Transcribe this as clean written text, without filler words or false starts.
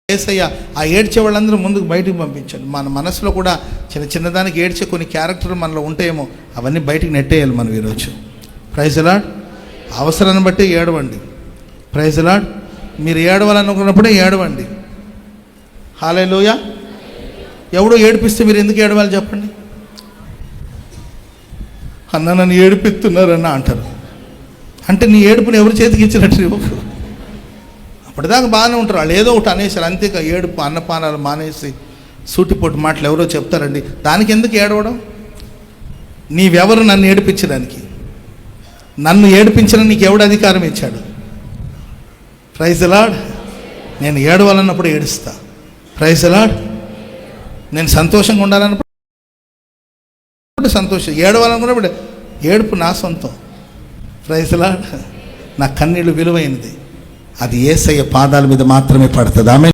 యేసయ్య ఆ ఏడ్చే వాళ్ళందరూ ముందుకు బయటికి పంపించండి. మన మనసులో కూడా చిన్న చిన్నదానికి ఏడ్చే కొన్ని క్యారెక్టర్లు మనలో ఉంటాయేమో, అవన్నీ బయటికి నెట్టేయాలి మనం ఈరోజు. Praise the Lord. అవసరాన్ని బట్టి ఏడవండి. Praise the lord. మీరు ఏడవాలనుకున్నప్పుడే ఏడవండి. హల్లెలూయా. ఎవడో ఏడిపిస్తే మీరు ఎందుకు ఏడవాలి చెప్పండి? అన్న నన్ను ఏడిపిస్తున్నారన్న అంటారు. అంటే నీ ఏడుపుని ఎవరి చేతికి ఇచ్చినట్టు ఇవ్వకు. అప్పటిదాకా బాగానే ఉంటారు వాళ్ళు, ఏదో ఒకటి అనేసారు అంతేకా. ఏడుపు అన్నపానాలు మానేసి సూటిపోటు మాటలు ఎవరో చెప్తారండి, దానికి ఎందుకు ఏడవడం? నీవెవరు నన్ను ఏడిపించడానికి? నన్ను ఏడిపించిన నీకు ఎవడు అధికారం ఇచ్చాడు? Praise the Lord. నేను ఏడవాలన్నప్పుడు ఏడుస్తా. Praise the Lord. నేను సంతోషంగా ఉండాలన్నప్పుడు సంతోషం, ఏడవాలనుకున్నప్పుడు ఏడుపు నా సొంతం. Praise the Lord. నా కన్నీళ్ళు విలువైనది. అది యేసయ్య పాదాల మీద మాత్రమే పడుతుంది. ఆమె